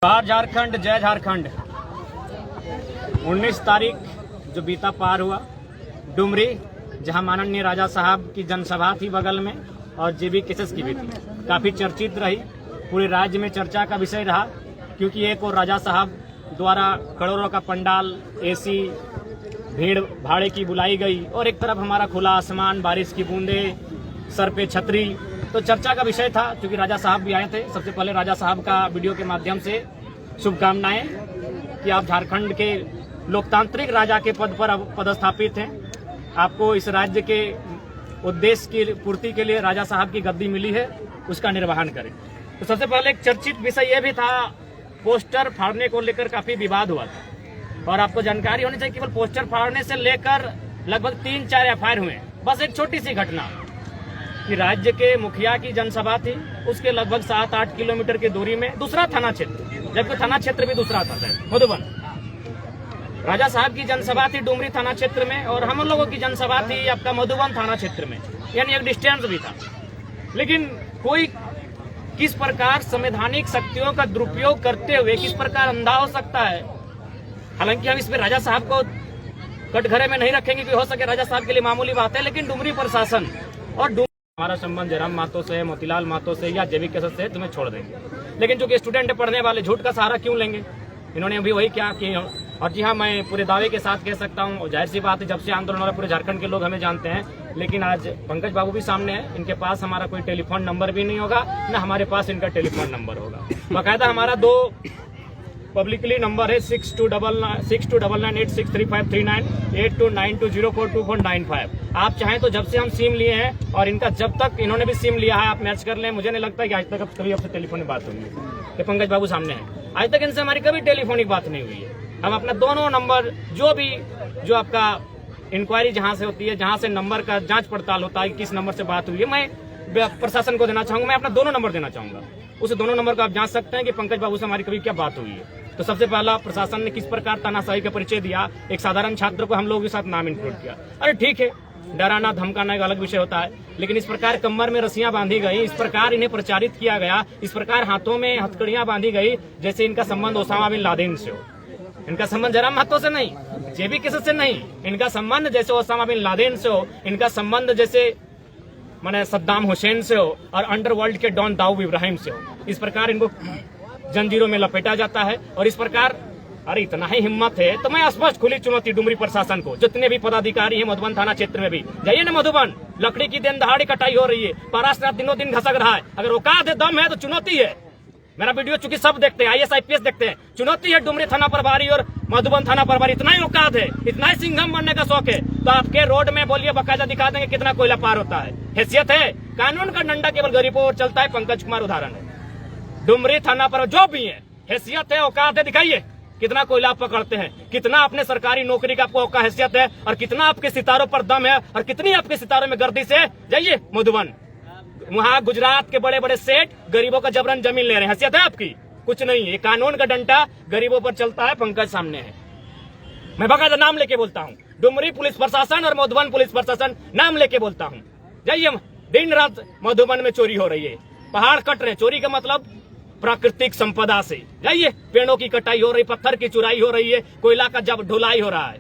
बाहर झारखंड, जय झारखंड। 19 तारीख जो बीता पार हुआ डुमरी, जहां माननीय राजा साहब की जनसभा थी बगल में और जेबी केसेस की भी थी, काफी चर्चित रही, पूरे राज्य में चर्चा का विषय रहा। क्योंकि एक और राजा साहब द्वारा करोड़ों का पंडाल, एसी, भीड़ भाड़े की बुलाई गई और एक तरफ हमारा खुला आसमान, बारिश की बूंदे, सर पे छतरी, तो चर्चा का विषय था। क्योंकि राजा साहब भी आए थे। सबसे पहले राजा साहब का वीडियो के माध्यम से शुभकामनाएं कि आप झारखंड के लोकतांत्रिक राजा के पद पर पदस्थापित हैं। आपको इस राज्य के उद्देश्य की पूर्ति के लिए राजा साहब की गद्दी मिली है, उसका निर्वहन करें। तो सबसे पहले एक चर्चित विषय यह भी था, पोस्टर फाड़ने को लेकर काफी विवाद हुआ था। और आपको जानकारी होनी चाहिए, केवल पोस्टर फाड़ने से लेकर लगभग 3-4 एफआईआर हुए। बस एक छोटी सी घटना कि राज्य के मुखिया की जनसभा थी, उसके लगभग 7-8 किलोमीटर की दूरी में दूसरा थाना क्षेत्र, जबकि थाना क्षेत्र भी दूसरा था, मधुबन। राजा साहब की जनसभा थी डुमरी थाना क्षेत्र में और हम लोगों की जनसभा थी आपका मधुबन थाना क्षेत्र में, यानी एक डिस्टेंस भी था। लेकिन कोई किस प्रकार संवैधानिक शक्तियों का दुरुपयोग करते हुए किस प्रकार अंधा हो सकता है। हालांकि हम इसमें राजा साहब को कटघरे में नहीं रखेंगे कि हो सके राजा साहब के लिए मामूली बात है, लेकिन डुमरी प्रशासन और हमारा संबंध जयराम महतो से, मोतीलाल महतो से या जेबी केसेस से तुम्हें छोड़ देंगे। लेकिन जो कि स्टूडेंट है, पढ़ने वाले, झूठ का सहारा क्यों लेंगे? इन्होंने अभी वही क्या कि, और जी हाँ, मैं पूरे दावे के साथ कह सकता हूँ, और जाहिर सी बात है, जब से आंदोलन हो रहा है पूरे झारखंड के लोग हमें जानते हैं। लेकिन आज पंकज बाबू भी सामने है, इनके पास हमारा कोई टेलीफोन नंबर भी नहीं होगा, न हमारे पास इनका टेलीफोन नंबर होगा। बाकायदा हमारा 2 पब्लिकली नंबर है 6299863539, 8292042495। आप चाहें तो जब से हम सिम लिए हैं और इनका जब तक इन्होंने भी सिम लिया है, आप मैच कर लें। मुझे नहीं लगता कि आज तक अब कभी आपसे टेलीफोनिक बात हुई है कि पंकज बाबू सामने हैं। आज तक इनसे हमारी कभी टेलीफोनिक बात नहीं हुई है। हम अपना दोनों नंबर जो आपका इंक्वायरी जहां से होती है, जहां से नंबर का जांच पड़ताल होता है किस नंबर से बात हुई है, मैं प्रशासन को देना चाहूंगा। मैं अपना दोनों नंबर देना चाहूंगा, उस दोनों नंबर को आप जांच सकते हैं कि पंकज बाबू से हमारी कभी क्या बात हुई है। तो सबसे पहला प्रशासन ने किस प्रकार तानाशाही का परिचय दिया, एक साधारण छात्र को हम लोगों के साथ नाम इंक्लूड किया। अरे ठीक है, डराना धमकाना एक अलग विषय होता है, लेकिन इस प्रकार कमर में रस्सियां बांधी गई, इस प्रकार इन्हें प्रचारित किया गया, इस प्रकार हाथों में हथकड़ियां बांधी गई जैसे इनका संबंध ओसामा बिन लादेन से हो। इनका संबंध जयराम महतो से नहीं, जेबी केसेस से नहीं, इनका संबंध जैसे ओसामा बिन लादेन से हो, इनका संबंध जैसे माने सद्दाम हुसैन से हो और अंडरवर्ल्ड के डॉन दाऊद इब्राहिम से हो। इस प्रकार इनको जंजीरों में लपेटा जाता है और इस प्रकार, अरे इतना ही हिम्मत है तो मैं स्पष्ट खुली चुनौती डुमरी प्रशासन को, जितने भी पदाधिकारी हैं मधुबन थाना क्षेत्र में भी जाइए ना। मधुबन लकड़ी की दिन दहाड़ी कटाई हो रही है, पराश्रनाथ दिनों दिन घसक रहा है। अगर औकात है, दम है तो चुनौती है। मेरा वीडियो चूंकि सब देखते हैं, IAS IPS देखते हैं, चुनौती है डुमरी थाना प्रभारी और मधुबन थाना प्रभारी। इतना ही औकात है, इतना ही सिंघम बनने का शौक है तो आपके रोड में बोलिए, बाकायदा दिखा देंगे कितना कोयला पार होता है। हैसियत है, कानून का डंडा केवल गरीबों पर चलता है। पंकज कुमार उदाहरण है, डुमरी थाना पर जो भी है, हैसियत है, औकात है, दिखाइए कितना कोयला आप पकड़ते हैं, कितना अपने सरकारी नौकरी का आपको औकात हैसियत है और कितना आपके सितारों पर दम है और कितनी आपके सितारों में गर्दिश है। जाइए मधुबन, वहां गुजरात के बड़े बड़े सेठ गरीबों का जबरन जमीन ले रहे हैं, हैसियत है आपकी? कुछ नहीं है। कानून का डंडा गरीबों पर चलता है, पंकज सामने है। मैं बाकायदा नाम लेके बोलता हूँ, डुमरी पुलिस प्रशासन और मधुबन पुलिस प्रशासन नाम लेके बोलता हूँ। जाइए, दिन रात मधुबन में चोरी हो रही है, पहाड़ कट रहे, चोरी का मतलब प्राकृतिक संपदा से। जाइए, पेड़ों की कटाई हो रही, पत्थर की चुराई हो रही है, कोयला का जब ढुलाई हो रहा है,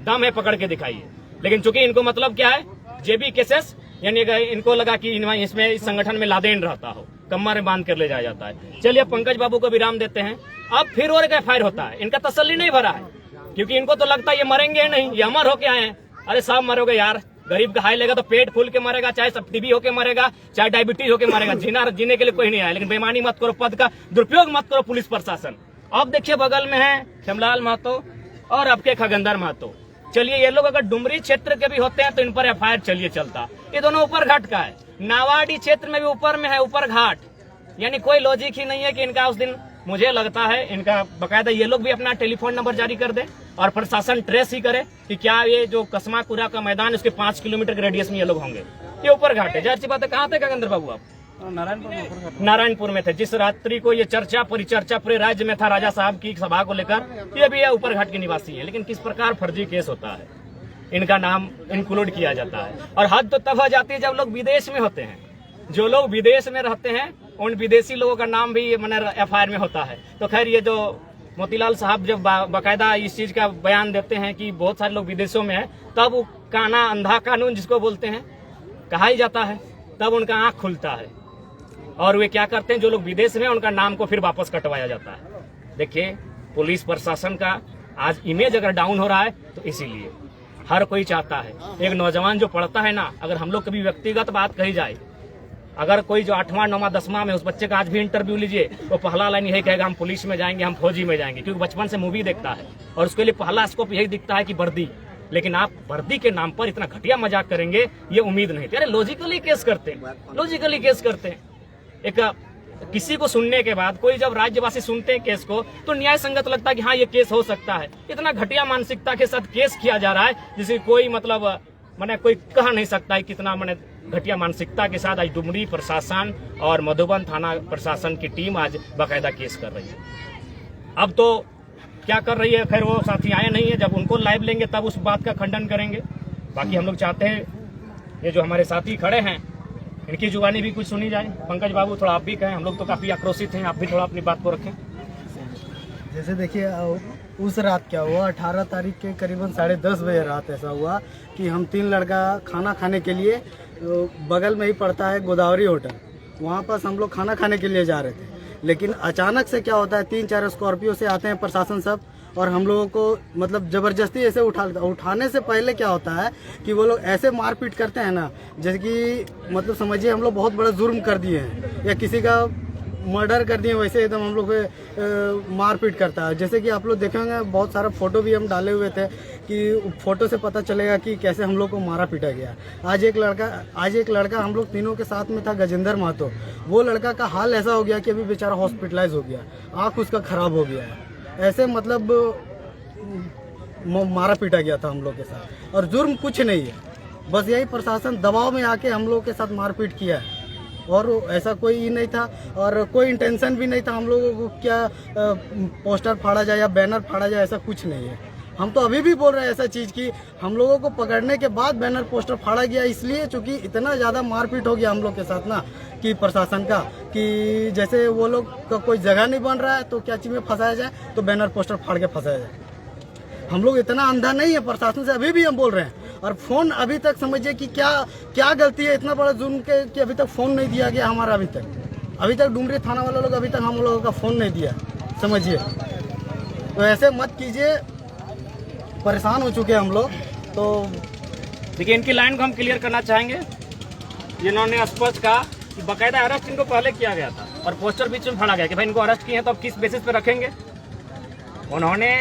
दम है पकड़ के दिखाइए। लेकिन चूंकि इनको मतलब क्या है, जेबी केसेस, यानी इनको लगा कि इसमें इस संगठन में लादेन रहता हो, कमर में बांध कर ले जाया जाता है। चलिए पंकज बाबू को विराम देते हैं। अब फिर और एक एफआईआर होता है, इनका तसल्ली नहीं भरा है क्योंकि इनको तो लगता है ये मरेंगे नहीं, ये अमर होके आए हैं। अरे साहब मरोगे यार, गरीब का हाई लेगा तो पेट फूल के मरेगा, चाहे सब टीबी होके मरेगा, चाहे डायबिटीज होके मरेगा। जीने के लिए कोई नहीं आया, लेकिन बेईमानी मत करो, पद का दुरुपयोग मत करो पुलिस प्रशासन। अब देखिए बगल में है खेमलाल महतो और आपके खगेंद्र महतो। चलिए, ये लोग अगर डुमरी क्षेत्र के भी होते हैं तो इन पर एफआईआर चलिए चलता। ये दोनों ऊपर घाट का है, नावाडी क्षेत्र में भी ऊपर में है, ऊपर घाट, यानी कोई लॉजिक ही नहीं है कि इनका उस दिन, मुझे लगता है इनका बकायदा ये लोग भी अपना टेलीफोन नंबर जारी कर दे और प्रशासन ट्रेस ही करे कि क्या ये जो कसमाकुरा का मैदान, उसके 5 किलोमीटर के रेडियस में ये लोग होंगे। ये ऊपर घाट है, जाहिर सी बात है। कहाँ थे खगेंद्र बाबू आप? नारायणपुर में थे। जिस रात्रि को ये चर्चा परिचर्चा पूरे राज्य में था राजा साहब की सभा को लेकर, ये भी ऊपर घाट के निवासी है। लेकिन किस प्रकार फर्जी केस होता है, इनका नाम इंक्लूड किया जाता है। और हद तो तब हो जाती है जब लोग विदेश में होते हैं। जो लोग विदेश में रहते हैं उन विदेशी लोगों का नाम भी मैंने FIR में होता है। तो खैर ये जो मोतीलाल साहब जब बाकायदा इस चीज का बयान देते हैं कि बहुत सारे लोग विदेशों में हैं, तब वो काना अंधा कानून जिसको बोलते हैं कहा ही जाता है, तब उनका आंख खुलता है और वे क्या करते हैं, जो लोग विदेश में उनका नाम को फिर वापस कटवाया जाता है। देखिए पुलिस प्रशासन का आज इमेज अगर डाउन हो रहा है तो इसीलिए हर कोई चाहता है, एक नौजवान जो पढ़ता है ना, अगर हम लोग कभी व्यक्तिगत बात कही जाए, अगर कोई जो 8वां 9वां 10वां में, उस बच्चे का आज भी इंटरव्यू लीजिए, वो पहला लाइन यही कहेगा हम पुलिस में जाएंगे, हम फौजी में जाएंगे, क्योंकि बचपन से मूवी देखता है और उसके लिए पहला स्कोप यही दिखता है कि वर्दी। लेकिन आप वर्दी के नाम पर इतना घटिया मजाक करेंगे ये उम्मीद नहीं थी। अरे लॉजिकली केस करते हैं, लॉजिकली केस करते हैं। एक किसी को सुनने के बाद, कोई जब राज्यवासी सुनते हैं केस को तो न्याय संगत लगता है कि हाँ ये केस हो सकता है। इतना घटिया मानसिकता के साथ केस किया जा रहा है जिसे कोई मतलब मैंने कोई कह नहीं सकता है कितना मैंने घटिया मानसिकता के साथ आज डुमरी प्रशासन और मधुबन थाना प्रशासन की टीम आज बाकायदा केस कर रही है। अब तो क्या कर रही है, खैर वो साथी आए नहीं है, जब उनको लाइव लेंगे तब उस बात का खंडन करेंगे। बाकी हम लोग चाहते हैं ये जो हमारे साथी खड़े हैं इनकी जुबानी भी कुछ सुनी जाए। पंकज बाबू थोड़ा आप भी कहें, हम लोग तो काफी आक्रोशित हैं, आप भी थोड़ा अपनी बात को रखें। जैसे देखिए उस रात क्या हुआ, 18 तारीख के करीबन 10:30 बजे रात ऐसा हुआ कि हम 3 लड़का खाना खाने के लिए, बगल में ही पड़ता है गोदावरी होटल, वहाँ पर हम लोग खाना खाने के लिए जा रहे थे। लेकिन अचानक से क्या होता है, 3-4 स्कॉर्पियो से आते हैं प्रशासन सब और हम लोगों को मतलब जबरदस्ती ऐसे उठाने से पहले क्या होता है कि वो लोग ऐसे मारपीट करते हैं ना, जैसे कि मतलब समझिए हम लोग बहुत बड़ा जुर्म कर दिए हैं या किसी का मर्डर कर दिए, वैसे एकदम हम लोग पे मारपीट करता है। जैसे कि आप लोग देखेंगे बहुत सारा फोटो भी हम डाले हुए थे कि फोटो से पता चलेगा कि कैसे हम लोग को मारा पीटा गया। आज एक लड़का हम लोग तीनों के साथ में था, गजेंद्र महतो, वो लड़का का हाल ऐसा हो गया कि अभी बेचारा हॉस्पिटलाइज हो गया, आँख उसका खराब हो गया है। ऐसे मतलब मारा पीटा गया था हम लोग के साथ और जुर्म कुछ नहीं है, बस यही प्रशासन दबाव में आके हम लोग के साथ मारपीट किया है और ऐसा कोई नहीं था और कोई इंटेंशन भी नहीं था हम लोगों को क्या पोस्टर फाड़ा जाए या बैनर फाड़ा जाए, ऐसा कुछ नहीं है। हम तो अभी भी बोल रहे हैं ऐसा चीज़ कि हम लोगों को पकड़ने के बाद बैनर पोस्टर फाड़ा गया इसलिए चूँकि इतना ज़्यादा मारपीट हो गया हम लोग के साथ ना कि प्रशासन का, कि जैसे वो लोग का कोई जगह नहीं बन रहा है तो क्या चीज़ में फंसाया जाए, तो बैनर पोस्टर फाड़ के फंसाया जाए। हम लोग इतना अंधा नहीं है, प्रशासन से अभी भी हम बोल रहे हैं। और फोन अभी तक समझिए कि क्या गलती है, इतना बड़ा जुर्म के कि अभी तक फोन नहीं दिया गया हमारा। अभी तक डुमरी थाना वाला लोग अभी तक हम लोगों का फोन नहीं दिया, समझिए। तो ऐसे मत कीजिए, परेशान हो चुके हैं हम लोग। तो देखिए इनकी लाइन को हम क्लियर करना चाहेंगे। जिन्होंने स्पष्ट कहा कि बाकायदा अरेस्ट इनको पहले किया गया था और पोस्टर बीच में फाड़ा गया कि भाई इनको अरेस्ट किए हैं तो अब किस बेसिस पे रखेंगे। उन्होंने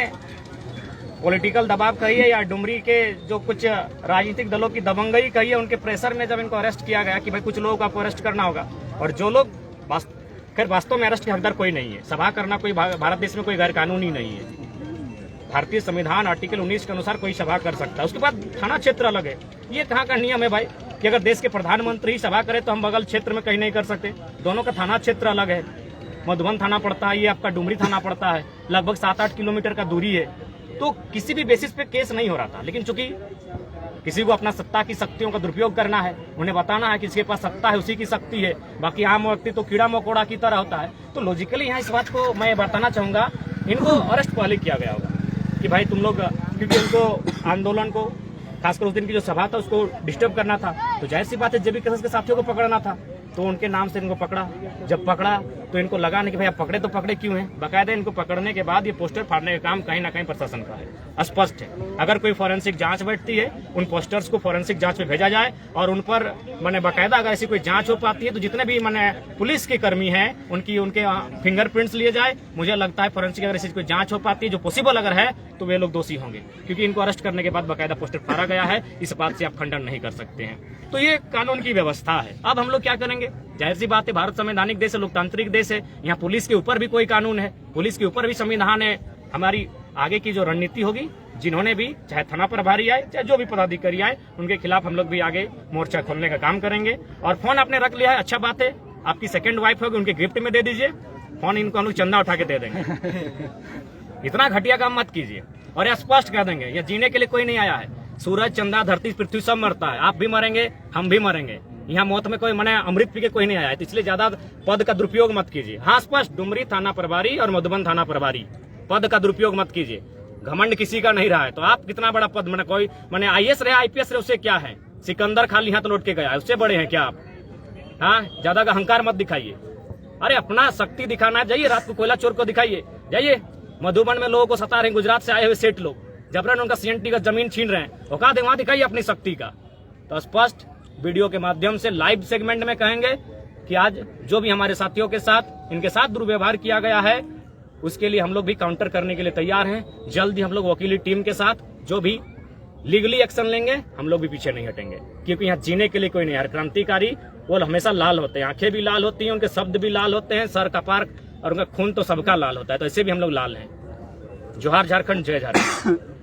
पॉलिटिकल दबाव कही है या डुमरी के जो कुछ राजनीतिक दलों की दबंगई कही है, उनके प्रेशर में जब इनको अरेस्ट किया गया कि भाई कुछ लोगों को आपको अरेस्ट करना होगा, और जो लोग खैर वास्तव में अरेस्ट के हकदार कोई नहीं है। सभा करना कोई भारत देश में कोई गैर कानूनी नहीं है। भारतीय संविधान आर्टिकल 19 के अनुसार कोई सभा कर सकता है। उसके बाद थाना क्षेत्र अलग है। ये कहाँ का नियम है भाई कि अगर देश के प्रधानमंत्री ही सभा करे तो हम बगल क्षेत्र में कहीं नहीं कर सकते? दोनों का थाना क्षेत्र अलग है। मधुबन थाना पड़ता है, ये आपका डुमरी थाना पड़ता है, लगभग 7-8 किलोमीटर का दूरी है। तो किसी भी बेसिस पे केस नहीं हो रहा था। लेकिन चूंकि किसी को अपना सत्ता की शक्तियों का दुरुपयोग करना है, उन्हें बताना है कि इसके पास सत्ता है, उसी की शक्ति है, बाकी आम व्यक्ति तो कीड़ा मकोड़ा की तरह होता है। तो लॉजिकली यहाँ इस बात को मैं बताना चाहूंगा, इनको अरेस्ट पहले किया गया होगा कि भाई तुम लोग, क्योंकि उनको आंदोलन को, खासकर उस दिन की जो सभा था उसको डिस्टर्ब करना था, तो जाहिर सी बात है जेबी कैसेस के साथियों को पकड़ना था, तो उनके नाम से इनको पकड़ा। जब पकड़ा तो इनको लगा नहीं कि भाई आप पकड़े तो पकड़े क्यों हैं। बाकायदा इनको पकड़ने के बाद ये पोस्टर फाड़ने का काम कहीं ना कहीं प्रशासन का है, स्पष्ट है। अगर कोई फॉरेंसिक जांच बैठती है, उन पोस्टर्स को फॉरेंसिक जांच में भेजा जाए और उन पर मैंने बाकायदा अगर ऐसी कोई जांच हो पाती है तो जितने भी मैंने पुलिस के कर्मी हैं उनके फिंगरप्रिंट्स लिए जाए। मुझे लगता है फॉरेंसिक अगर ऐसी कोई जांच हो पाती है जो पॉसिबल अगर है तो वे लोग दोषी होंगे, क्योंकि इनको अरेस्ट करने के बाद बाकायदा पोस्टर फाड़ा गया है। इस बात से आप खंडन नहीं कर सकते हैं। तो ये कानून की व्यवस्था है। अब हम लोग क्या करेंगे? जाहिर सी बात है, भारत संवैधानिक देश है, लोकतांत्रिक देश है। यहाँ पुलिस के ऊपर भी कोई कानून है, पुलिस के ऊपर भी संविधान है। हमारी आगे की जो रणनीति होगी, जिन्होंने भी चाहे थाना प्रभारी आए चाहे जो भी पदाधिकारी आए, उनके खिलाफ हम लोग भी आगे मोर्चा खोलने का काम करेंगे। और फोन आपने रख लिया है, अच्छा बात है। आपकी सेकंड वाइफ होगी, उनके गिफ्ट में दे दीजिए फोन, इनको हम लोग चंदा उठा के दे देंगे। इतना घटिया काम मत कीजिए। और यह स्पष्ट कर देंगे, यह जीने के लिए कोई नहीं आया है। सूरज, चंदा, धरती, पृथ्वी सब मरता है। आप भी मरेंगे, हम भी मरेंगे। यहाँ मौत में कोई मैंने अमृत पी के कोई नहीं आया है, तो इसलिए ज्यादा पद का दुरुपयोग मत कीजिए। हाँ, स्पष्ट डुमरी थाना प्रभारी और मधुबन थाना प्रभारी, पद का दुरुपयोग मत कीजिए। घमंड किसी का नहीं रहा है, तो आप कितना बड़ा पद, मैंने कोई मैंने IAS रहे IPS रहे, उससे क्या है? सिकंदर खाली हाथ लौट के गया है, उससे बड़े हैं क्या आप? हाँ, ज्यादा का अहंकार मत दिखाइए। अरे अपना शक्ति दिखाना है, जाइए रात को कोयला चोर को दिखाइए, जाइए। मधुबन में लोगों को सता रहे हैं, गुजरात से आए हुए सेठ लोग जबरन उनका CNT का जमीन छीन रहे हैं, औकात है वहां दिखाइए अपनी शक्ति का। तो स्पष्ट वीडियो के माध्यम से लाइव सेगमेंट में कहेंगे कि आज जो भी हमारे साथियों के साथ इनके साथ दुर्व्यवहार किया गया है, उसके लिए हम लोग भी काउंटर करने के लिए तैयार हैं। जल्द ही हम लोग वकीली टीम के साथ जो भी लीगली एक्शन लेंगे, हम लोग भी पीछे नहीं हटेंगे, क्योंकि यहाँ जीने के लिए कोई नहीं है। क्रांतिकारी वो हमेशा लाल होते हैं, आंखें भी लाल होती हैं, उनके शब्द भी लाल होते हैं, सर कपार और उनका खून तो सबका लाल होता है, तो ऐसे भी हम लोग लाल हैं। जोहार झारखंड, जय झारखंड।